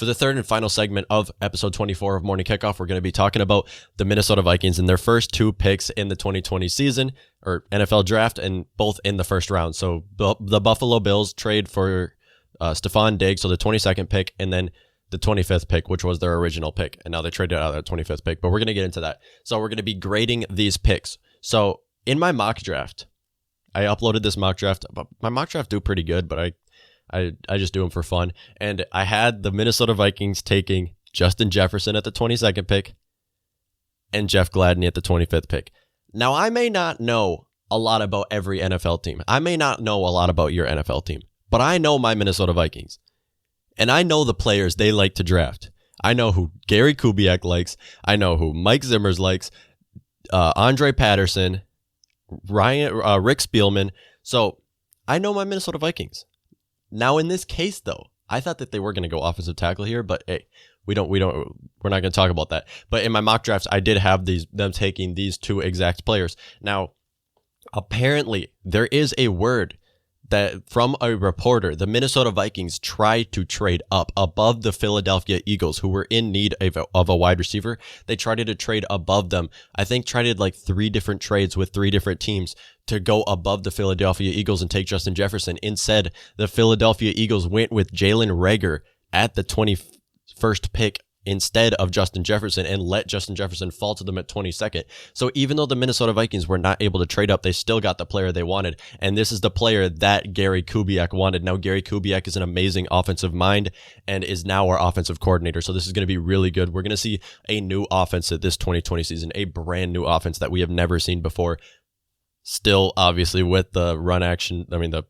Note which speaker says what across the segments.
Speaker 1: For the third and final segment of episode 24 of Morning Kickoff, we're going to be talking about the Minnesota Vikings and their first two picks in the 2020 season, or NFL draft, and both in the first round. So the Buffalo Bills trade for Stephon Diggs, so the 22nd pick, and then the 25th pick, which was their original pick. And now they traded out their 25th pick, but we're going to get into that. So we're going to be grading these picks. So in my mock draft, I uploaded this mock draft. My mock draft do pretty good, but I just do them for fun. And I had the Minnesota Vikings taking Justin Jefferson at the 22nd pick and Jeff Gladney at the 25th pick. Now, I may not know a lot about every NFL team. I may not know a lot about your NFL team, but I know my Minnesota Vikings. And I know the players they like to draft. I know who Gary Kubiak likes. I know who Mike Zimmer's likes. Andre Patterson, Rick Spielman. So I know my Minnesota Vikings. Now, in this case, though, I thought that they were going to go offensive tackle here, but hey, we're not going to talk about that. But in my mock drafts, I did have them taking these two exact players. Now, apparently, there is a word that from a reporter, the Minnesota Vikings tried to trade up above the Philadelphia Eagles, who were in need of a wide receiver. They tried to trade above them. I think traded like 3 different trades with 3 different teams to go above the Philadelphia Eagles and take Justin Jefferson. Instead, the Philadelphia Eagles went with Jalen Reagor at the 21st pick instead of Justin Jefferson and let Justin Jefferson fall to them at 22nd. So even though the Minnesota Vikings were not able to trade up, they still got the player they wanted. And this is the player that Gary Kubiak wanted. Now, Gary Kubiak is an amazing offensive mind and is now our offensive coordinator. So this is going to be really good. We're going to see a new offense at this 2020 season, a brand new offense that we have never seen before. Still, obviously, with the the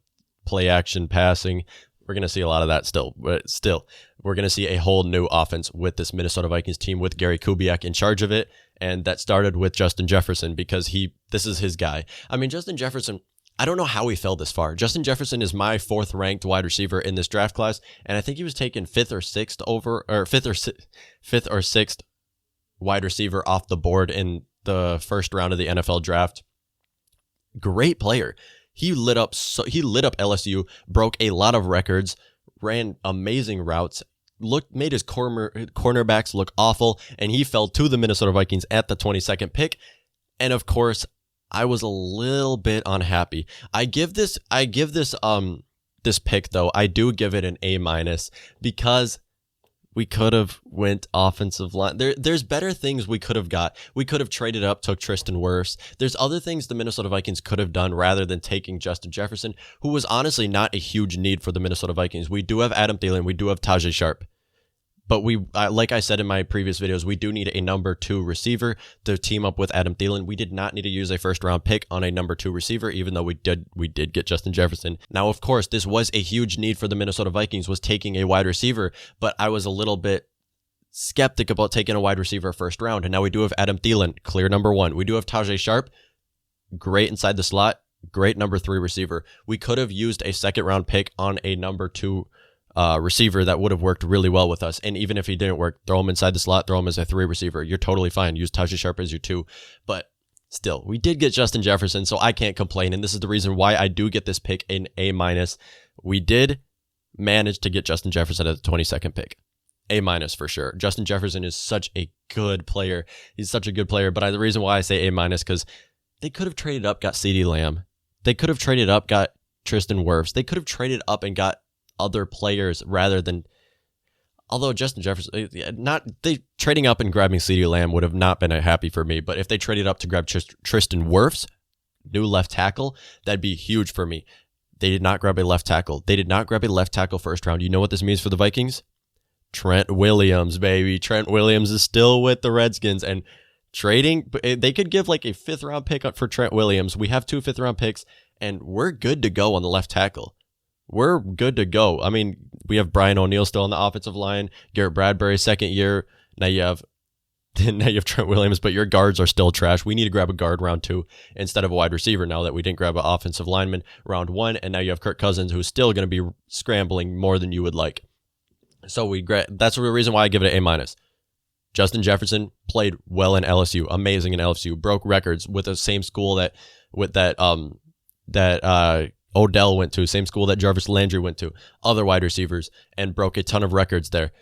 Speaker 1: play action passing, we're going to see a lot of that still. But still, we're going to see a whole new offense with this Minnesota Vikings team with Gary Kubiak in charge of it. And that started with Justin Jefferson because this is his guy. I mean, Justin Jefferson, I don't know how he fell this far. Justin Jefferson is my 4th ranked wide receiver in this draft class. And I think he was taken 5th or 6th wide receiver off the board in the first round of the NFL draft. Great player. He lit up LSU, broke a lot of records, ran amazing routes, made his cornerbacks look awful, and he fell to the Minnesota Vikings at the 22nd pick. And of course, I was a little bit unhappy. I give this pick though, I do give it an A- because we could have went offensive line. There's better things we could have got. We could have traded up, took Tristan Wirfs. There's other things the Minnesota Vikings could have done rather than taking Justin Jefferson, who was honestly not a huge need for the Minnesota Vikings. We do have Adam Thielen. We do have Tajay Sharp. But like I said in my previous videos, we do need a number 2 receiver to team up with Adam Thielen. We did not need to use a first-round pick on a number 2 receiver, even though we did get Justin Jefferson. Now, of course, this was a huge need for the Minnesota Vikings, was taking a wide receiver, but I was a little bit skeptic about taking a wide receiver first round. And now we do have Adam Thielen, clear number 1. We do have Tajay Sharp, great inside the slot, great number 3 receiver. We could have used a second-round pick on a number 2 receiver that would have worked really well with us. And even if he didn't work, throw him inside the slot, throw him as a 3 receiver. You're totally fine. Use Tajay Sharp as your 2. But still, we did get Justin Jefferson, so I can't complain. And this is the reason why I do get this pick an A-. We did manage to get Justin Jefferson at the 22nd pick. A- for sure. Justin Jefferson is such a good player. He's such a good player. But the reason why I say A- because they could have traded up, got CeeDee Lamb. They could have traded up, got Tristan Wirfs. They could have traded up and got other players rather than, although Justin Jefferson, trading up and grabbing CeeDee Lamb would have not been happy for me. But if they traded up to grab Tristan Wirfs, new left tackle, that'd be huge for me. They did not grab a left tackle. They did not grab a left tackle first round. You know what this means for the Vikings? Trent Williams, baby. Trent Williams is still with the Redskins, and trading, they could give like a 5th round pick up for Trent Williams. We have 2 5th round picks, and we're good to go on the left tackle. We're good to go. I mean, we have Brian O'Neill still on the offensive line, Garrett Bradbury, 2nd year. Now you have Trent Williams, but your guards are still trash. We need to grab a guard round 2 instead of a wide receiver now that we didn't grab an offensive lineman round 1. And now you have Kirk Cousins, who's still going to be scrambling more than you would like. So that's the reason why I give it an A-. Justin Jefferson played well in LSU, amazing in LSU, broke records with the same school that Odell went to, same school that Jarvis Landry went to, other wide receivers, and broke a ton of records there.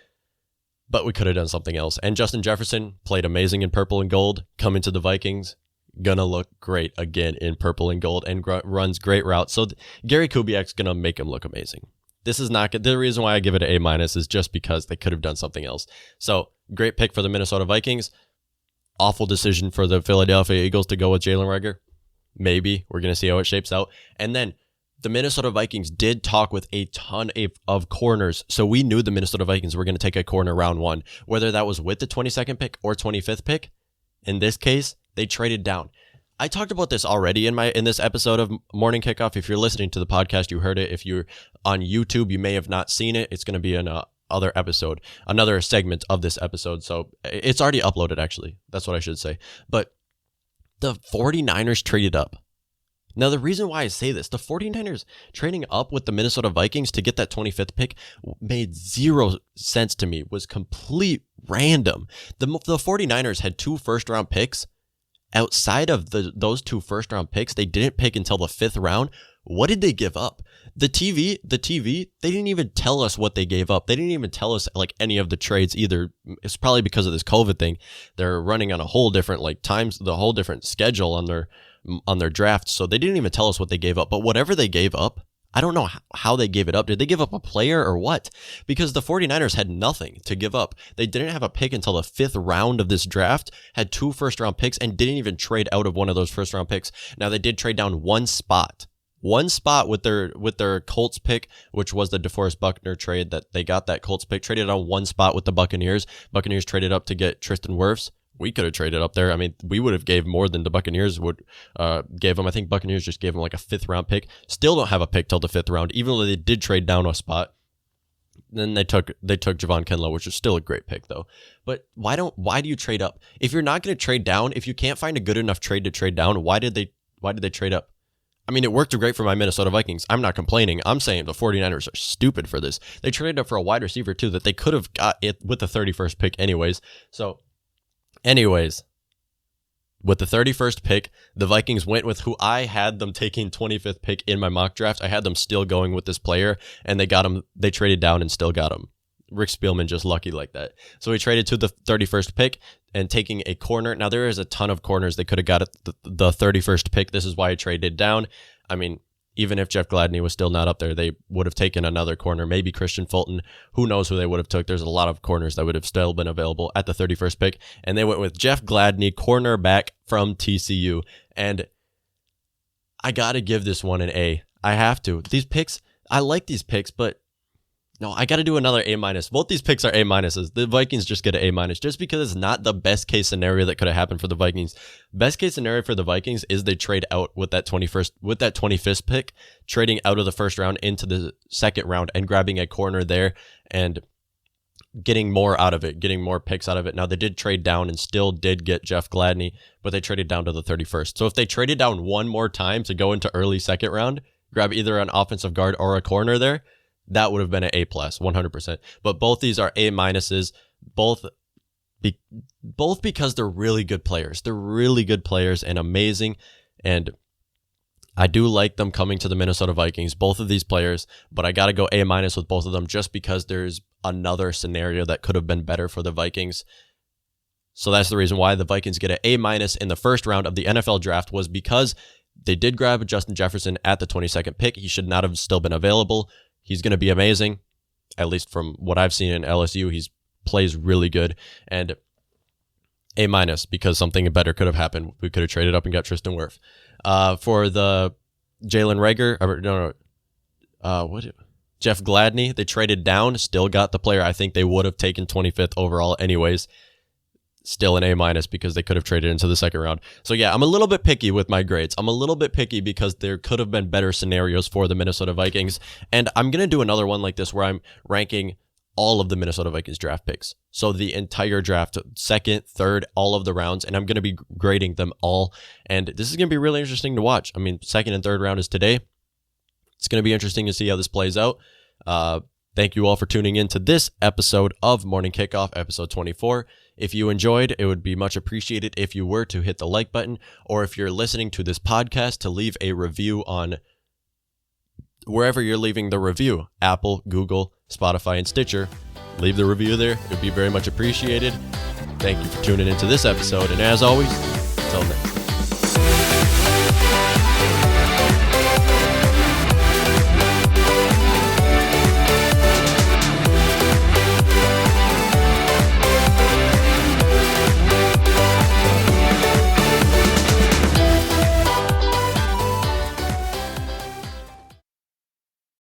Speaker 1: but we could have done something else. And Justin Jefferson played amazing in purple and gold, coming to the Vikings. Gonna look great again in purple and gold and runs great routes. So Gary Kubiak's gonna make him look amazing. This is not the reason why I give it an A- is just because they could have done something else. So great pick for the Minnesota Vikings. Awful decision for the Philadelphia Eagles to go with Jalen Reagor. Maybe. We're going to see how it shapes out. And then the Minnesota Vikings did talk with a ton of corners. So we knew the Minnesota Vikings were going to take a corner round one, whether that was with the 22nd pick or 25th pick. In this case, they traded down. I talked about this already in this episode of Morning Kickoff. If you're listening to the podcast, you heard it. If you're on YouTube, you may have not seen it. It's going to be in other episode, another segment of this episode. So it's already uploaded, actually. That's what I should say. But the 49ers traded up. Now, the reason why I say this, the 49ers trading up with the Minnesota Vikings to get that 25th pick made zero sense to me. It was complete random. The 49ers had 2 first-round picks. Outside of those 2 first-round picks, they didn't pick until the 5th round. What did they give up? The TV, they didn't even tell us what they gave up. They didn't even tell us like any of the trades either. It's probably because of this COVID thing. They're running on a whole different the whole different schedule on their draft. So they didn't even tell us what they gave up. But whatever they gave up, I don't know how they gave it up. Did they give up a player or what? Because the 49ers had nothing to give up. They didn't have a pick until the 5th round of this draft, had 2 first-round picks, and didn't even trade out of one of those first-round picks. Now, they did trade down one spot with their Colts pick, which was the DeForest Buckner trade that they got. That Colts pick traded on one spot with the Buccaneers. Buccaneers traded up to get Tristan Wirfs. We could have traded up there. I mean, we would have gave more than the Buccaneers would gave them. I think Buccaneers just gave them like a 5th round pick. Still don't have a pick till the 5th round, even though they did trade down a spot. Then they took Javon Kinlaw, which is still a great pick though. But why do you trade up? If you're not going to trade down, if you can't find a good enough trade to trade down, why did they trade up? I mean, it worked great for my Minnesota Vikings. I'm not complaining. I'm saying the 49ers are stupid for this. They traded up for a wide receiver too that they could have got it with the 31st pick anyways. So anyways, with the 31st pick, the Vikings went with who I had them taking 25th pick in my mock draft. I had them still going with this player, and they got him. They traded down and still got him. Rick Spielman just lucky like that. So he traded to the 31st pick and taking a corner. Now, there is a ton of corners they could have got at the 31st pick. This is why he traded down. I mean, even if Jeff Gladney was still not up there, they would have taken another corner, maybe Christian Fulton. Who knows who they would have took? There's a lot of corners that would have still been available at the 31st pick. And they went with Jeff Gladney, cornerback from TCU. And I got to give this one an A. I have to. These picks, I like these picks, but no, I got to do another A-. Both these picks are A-. The Vikings just get an A- just because it's not the best case scenario that could have happened for the Vikings. Best case scenario for the Vikings is they trade out with that 25th pick, trading out of the 1st round into the 2nd round and grabbing a corner there and getting more out of it, getting more picks out of it. Now, they did trade down and still did get Jeff Gladney, but they traded down to the 31st. So if they traded down one more time to go into early 2nd round, grab either an offensive guard or a corner there, that would have been an A+, 100%. But both these are A-, both because they're really good players. They're really good players and amazing. And I do like them coming to the Minnesota Vikings, both of these players. But I got to go A- with both of them just because there's another scenario that could have been better for the Vikings. So that's the reason why the Vikings get an A- in the 1st round of the NFL draft, was because they did grab Justin Jefferson at the 22nd pick. He should not have still been available. He's going to be amazing, at least from what I've seen in LSU. He plays really good. And A- because something better could have happened. We could have traded up and got Tristan Wirfs. For the Jalen Reagor, Jeff Gladney, they traded down, still got the player I think they would have taken 25th overall anyways. Still an A- because they could have traded into the 2nd round. So yeah, I'm a little bit picky with my grades. I'm a little bit picky because there could have been better scenarios for the Minnesota Vikings. And I'm going to do another one like this where I'm ranking all of the Minnesota Vikings draft picks. So the entire draft, 2nd, 3rd, all of the rounds, and I'm going to be grading them all. And this is going to be really interesting to watch. I mean, 2nd and 3rd round is today. It's going to be interesting to see how this plays out. Thank you all for tuning in to this episode of Morning Kickoff, episode 24. If you enjoyed, it would be much appreciated if you were to hit the like button, or if you're listening to this podcast, to leave a review on wherever you're leaving the review, Apple, Google, Spotify, and Stitcher. leave the review there. It would be very much appreciated. Thank you for tuning into this episode. And as always, until next time.